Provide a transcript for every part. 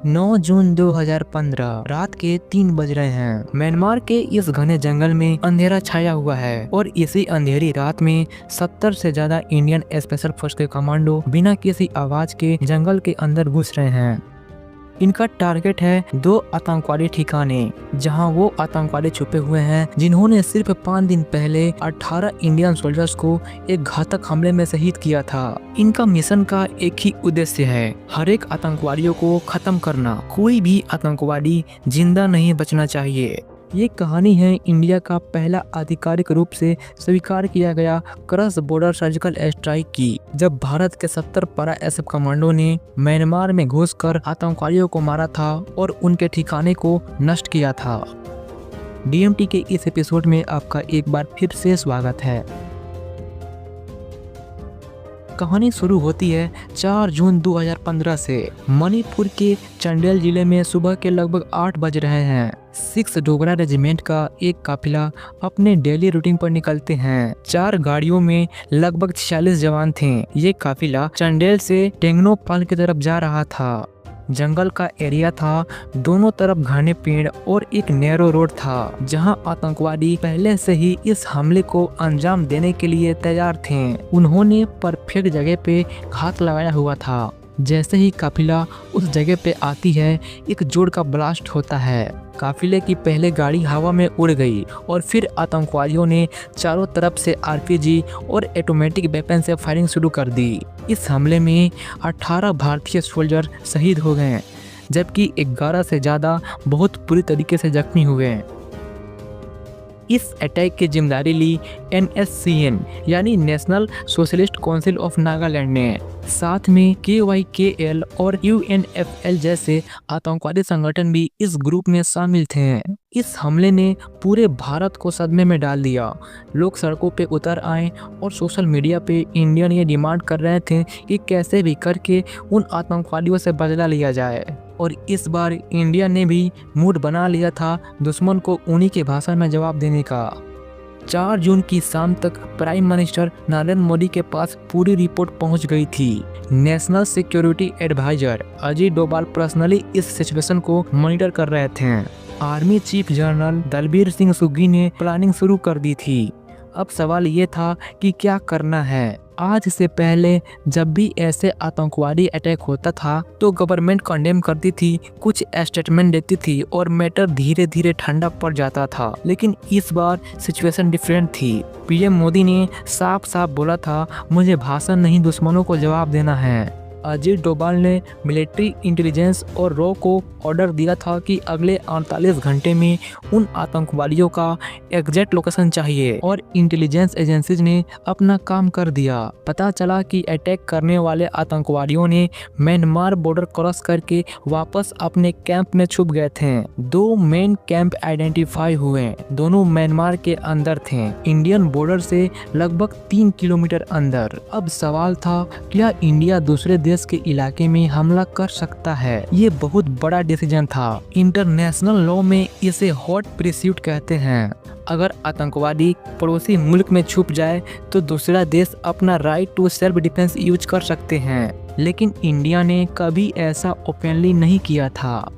9 जून 2015 रात के 3 बज रहे हैं। म्यांमार के इस घने जंगल में अंधेरा छाया हुआ है और इसी अंधेरी रात में 70 से ज्यादा इंडियन स्पेशल फोर्स के कमांडो बिना किसी आवाज के जंगल के अंदर घुस रहे हैं। इनका टारगेट है 2 आतंकवादी ठिकाने, जहां वो आतंकवादी छुपे हुए हैं जिन्होंने सिर्फ 5 दिन पहले 18 इंडियन सोल्जर्स को एक घातक हमले में शहीद किया था। इनका मिशन का एक ही उद्देश्य है, हर एक आतंकवादियों को खत्म करना। कोई भी आतंकवादी जिंदा नहीं बचना चाहिए। ये कहानी है इंडिया का पहला आधिकारिक रूप से स्वीकार किया गया क्रॉस बॉर्डर सर्जिकल स्ट्राइक की, जब भारत के 70 पारा एसएफ कमांडो ने म्यांमार में घुसकर आतंकवादियों को मारा था और उनके ठिकाने को नष्ट किया था। डीएमटी के इस एपिसोड में आपका एक बार फिर से स्वागत है। कहानी शुरू होती है 4 जून 2015 से। मणिपुर के चंडेल जिले में सुबह के लगभग 8 बज रहे हैं। 6 डोगरा रेजिमेंट का एक काफिला अपने डेली रूटीन पर निकलते हैं। 4 गाड़ियों में लगभग 46 जवान थे। ये काफिला चंडेल से टेंगनोपाल की तरफ जा रहा था। जंगल का एरिया था, दोनों तरफ घने पेड़ और एक नैरो रोड था, जहां आतंकवादी पहले से ही इस हमले को अंजाम देने के लिए तैयार थे। उन्होंने परफेक्ट जगह पे घात लगाया हुआ था। जैसे ही काफिला उस जगह पे आती है, एक जोर का ब्लास्ट होता है। काफिले की पहले गाड़ी हवा में उड़ गई और फिर आतंकवादियों ने चारों तरफ से आरपीजी और ऑटोमेटिक वेपन से फायरिंग शुरू कर दी। इस हमले में 18 भारतीय सोल्जर शहीद हो गए, जबकि 11 से ज़्यादा बहुत बुरी तरीके से जख्मी हुए। इस अटैक की जिम्मेदारी ली NSCN यानी national socialist council of Nagaland ने। साथ में KYKL और UNFL जैसे आतंकवादी संगठन भी इस ग्रुप में शामिल थे। इस हमले ने पूरे भारत को सदमे में डाल दिया। लोग सड़कों पे उतर आए और सोशल मीडिया पे इंडियन ये डिमांड कर रहे थे कि कैसे भी करके उन आतंकवादियों से बदला लिया जाए। और इस बार इंडिया ने भी मूड बना लिया था दुश्मन को उन्हीं के भाषा में जवाब देने का। 4 जून की शाम तक प्राइम मिनिस्टर नरेंद्र मोदी के पास पूरी रिपोर्ट पहुंच गई थी। National security advisor Ajit Doval personally इस सिचुएशन को मॉनिटर कर रहे थे। Army chief general Dalbir Singh Suhag ने प्लानिंग शुरू कर दी थी। अब सवाल ये था कि क्या करना है। आज से पहले जब भी ऐसे आतंकवादी अटैक होता था तो गवर्नमेंट कंडेम करती थी, कुछ स्टेटमेंट देती थी और मैटर धीरे धीरे ठंडा पड़ जाता था। लेकिन इस बार सिचुएशन डिफरेंट थी। पीएम मोदी ने साफ साफ बोला था, मुझे भाषण नहीं दुश्मनों को जवाब देना है। अजीत डोभाल ने मिलिट्री इंटेलिजेंस और रॉ को ऑर्डर दिया था कि अगले 48 घंटे में उन आतंकवादियों का एग्जैक्ट लोकेशन चाहिए और इंटेलिजेंस एजेंसीज ने अपना काम कर दिया। पता चला कि अटैक करने वाले आतंकवादियों ने म्यांमार बॉर्डर क्रॉस करके वापस अपने कैंप में छुप गए थे। 2 मेन कैंप आइडेंटिफाई हुए, दोनों म्यांमार के अंदर थे, इंडियन बॉर्डर से लगभग 3 किलोमीटर अंदर। अब सवाल था, क्या इंडिया दूसरे देश के इलाके में हमला कर सकता है? ये बहुत बड़ा डिसीजन था। इंटरनेशनल लॉ में इसे हॉट परस्यूट कहते हैं। अगर आतंकवादी पड़ोसी मुल्क में छुप जाए तो दूसरा देश अपना right to self defence use कर सकते हैं, लेकिन इंडिया ने कभी ऐसा ओपनली नहीं किया था।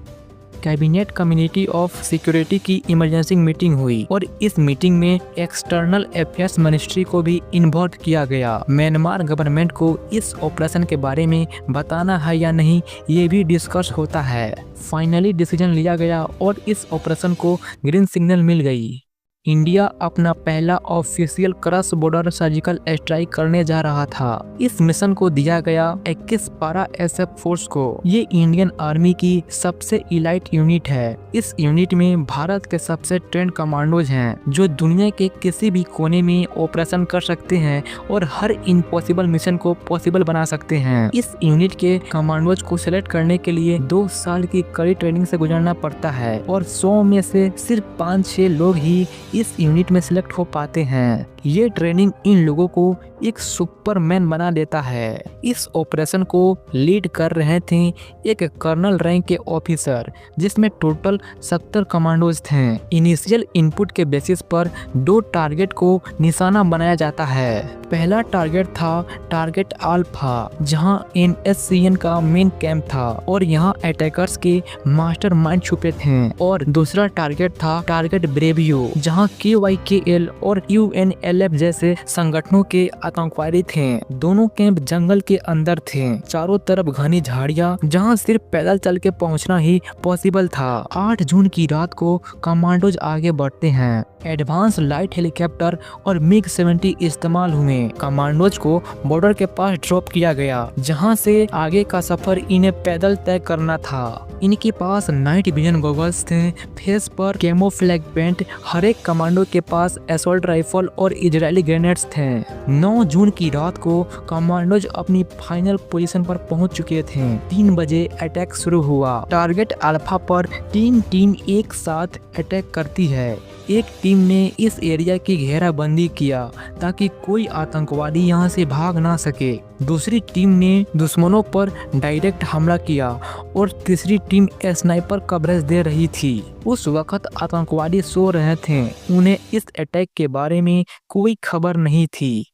कैबिनेट कम्युनिटी ऑफ सिक्योरिटी की इमरजेंसी मीटिंग हुई और इस मीटिंग में एक्सटर्नल अफेयर्स मिनिस्ट्री को भी इन्वॉल्व किया गया। म्यांमार गवर्नमेंट को इस ऑपरेशन के बारे में बताना है या नहीं, ये भी डिस्कस होता है। फाइनली डिसीजन लिया गया और इस ऑपरेशन को ग्रीन सिग्नल मिल गई। इंडिया अपना पहला official cross border surgical strike करने जा रहा था। इस मिशन को दिया गया 21 पारा एसएफ फोर्स को। ये इंडियन आर्मी की सबसे इलाइट यूनिट है। इस यूनिट में भारत के सबसे ट्रेंड कमांडोज हैं, जो दुनिया के किसी भी कोने में ऑपरेशन कर सकते हैं और हर इम्पॉसिबल मिशन को पॉसिबल बना सकते हैं। इस यूनिट के कमांडोज को सिलेक्ट करने के लिए 2 साल की कड़ी ट्रेनिंग से गुजरना पड़ता है और 100 में से सिर्फ 5-6 लोग ही इस यूनिट में सिलेक्ट हो पाते हैं। ये ट्रेनिंग इन लोगों को एक सुपरमैन बना देता है। इस ऑपरेशन को लीड कर रहे थे एक कर्नल रैंक के ऑफिसर, जिसमें टोटल 70 कमांडोज थे। इनिशियल इनपुट के बेसिस पर 2 टारगेट को निशाना बनाया जाता है। पहला टारगेट था टारगेट अल्फा, जहां NSCN का मेन कैंप था और यहां अटैकर्स के मास्टरमाइंड छुपे थे। और दूसरा टारगेट था टारगेट ब्रेवियो, जहां KYKL और UNLF जैसे संगठनों के आतंकवादी थे। दोनों कैंप जंगल के अंदर थे, चारों तरफ घनी झाड़ियां, जहां सिर्फ पैदल चल के पहुंचना ही पॉसिबल था। 8 जून की रात को कमांडोज आगे बढ़ते हैं। एडवांस लाइट हेलीकॉप्टर और MiG-70 इस्तेमाल हुए। कमांडोज को बॉर्डर के पास ड्रॉप किया गया, जहां से आगे का सफर इन्हें पैदल तय करना था। इनके पास नाइट विजन गॉगल्स थे, फेस पर कैमोफ्लेज पेंट। हर एक कमांडो के पास असॉल्ट राइफल और इजरायली ग्रेनेड्स थे। 9 जून की रात को कमांडोज अपनी फाइनल पोजीशन पर पहुंच चुके थे। 3 बजे अटैक शुरू हुआ। टारगेट अल्फा पर 3 टीम एक साथ अटैक करती है। एक टीम ने इस एरिया की घेराबंदी किया ताकि कोई आतंकवादी यहां से भाग ना सके। दूसरी टीम ने दुश्मनों पर डायरेक्ट हमला किया और तीसरी टीम स्नाइपर कवरेज दे रही थी। उस वक्त आतंकवादी सो रहे थे, उन्हें इस अटैक के बारे में कोई खबर नहीं थी।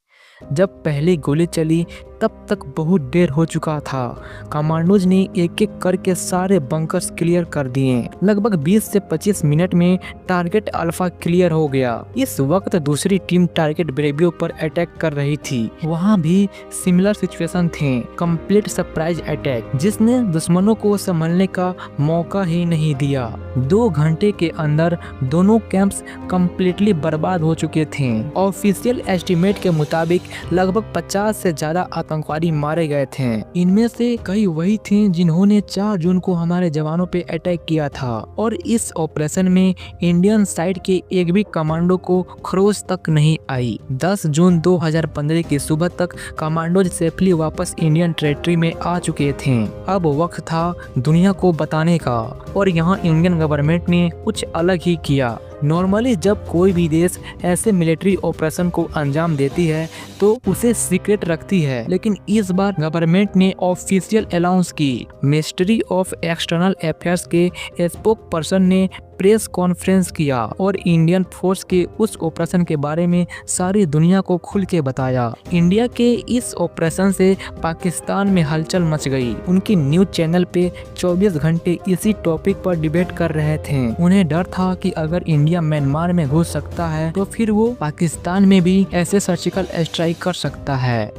जब पहली गोली चली तब तक बहुत देर हो चुका था। कमांडोज ने एक एक करके सारे बंकर्स क्लियर कर दिए। लगभग 20 से 25 मिनट में टारगेट अल्फा क्लियर हो गया। इस वक्त दूसरी टीम टारगेट ब्रेवियो पर अटैक कर रही थी। वहां भी सिमिलर सिचुएशन थे, कंप्लीट सरप्राइज अटैक, जिसने दुश्मनों को संभलने का मौका ही नहीं दिया। 2 घंटे के अंदर दोनों कैंप्स कंप्लीटली बर्बाद हो चुके थे। ऑफिशियल एस्टीमेट के मुताबिक लगभग 50 से ज्यादा आतंकवादी मारे गए थे। इनमें से कई वही थे जिन्होंने 4 जून को हमारे जवानों पे अटैक किया था। और इस ऑपरेशन में इंडियन साइड के एक भी कमांडो को खरोच तक नहीं आई। 10 जून 2015 की सुबह तक कमांडोज सेफली वापस इंडियन टेरिटरी में आ चुके थे। अब वक्त था दुनिया को बताने का, और यहाँ इंडियन गवर्नमेंट ने कुछ अलग ही किया। नॉर्मली जब कोई भी देश ऐसे मिलिट्री ऑपरेशन को अंजाम देती है तो उसे सीक्रेट रखती है, लेकिन इस बार गवर्नमेंट ने ऑफिशियल अनाउंस की। मिनिस्ट्री ऑफ एक्सटर्नल अफेयर्स के स्पोक पर्सन ने प्रेस कॉन्फ्रेंस किया और इंडियन फोर्स के उस ऑपरेशन के बारे में सारी दुनिया को खुल के बताया। इंडिया के इस ऑपरेशन से पाकिस्तान में हलचल मच गई। उनकी न्यूज चैनल पे 24 घंटे इसी टॉपिक पर डिबेट कर रहे थे। उन्हें डर था कि अगर इंडिया म्यांमार में घुस सकता है तो फिर वो पाकिस्तान में भी ऐसे सर्जिकल स्ट्राइक कर सकता है।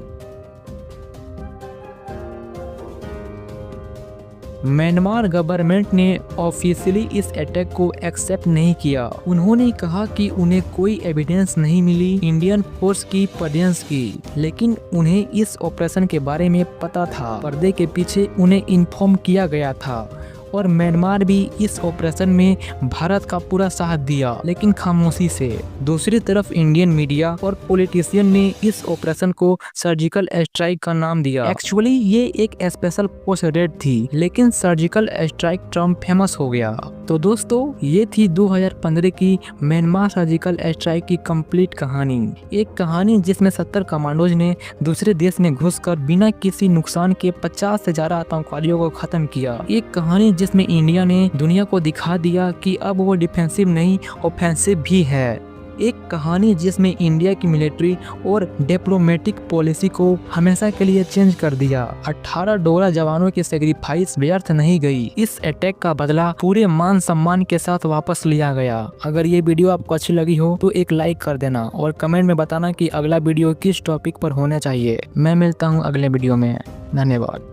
म्यांमार गवर्नमेंट ने ऑफिशियली इस अटैक को एक्सेप्ट नहीं किया। उन्होंने कहा कि उन्हें कोई एविडेंस नहीं मिली इंडियन फोर्स की प्रेजेंस की, लेकिन उन्हें इस ऑपरेशन के बारे में पता था। पर्दे के पीछे उन्हें इन्फॉर्म किया गया था और म्यांमार भी इस ऑपरेशन में भारत का पूरा साथ दिया, लेकिन खामोशी से। दूसरी तरफ इंडियन मीडिया और पॉलिटिशियन ने इस ऑपरेशन को सर्जिकल स्ट्राइक का नाम दिया। एक्चुअली ये एक स्पेशल फोर्स रेड थी, लेकिन सर्जिकल स्ट्राइक टर्म फेमस हो गया। तो दोस्तों, ये थी 2015 की म्यांमार सर्जिकल स्ट्राइक की कंप्लीट कहानी। एक कहानी जिसमें 70 कमांडोज ने दूसरे देश में घुसकर बिना किसी नुकसान के 50 से ज्यादा आतंकवादियों को खत्म किया। एक कहानी जिसमें इंडिया ने दुनिया को दिखा दिया कि अब वो डिफेंसिव नहीं, ऑफेंसिव भी है। एक कहानी जिसमें इंडिया की मिलिट्री और डिप्लोमेटिक पॉलिसी को हमेशा के लिए चेंज कर दिया। 18 डोगरा जवानों की सेक्रीफाइस व्यर्थ नहीं गई। इस अटैक का बदला पूरे मान सम्मान के साथ वापस लिया गया। अगर ये वीडियो आपको अच्छी लगी हो तो एक लाइक कर देना और कमेंट में बताना कि अगला वीडियो किस टॉपिक पर होना चाहिए। मैं मिलता हूँ अगले वीडियो में। धन्यवाद।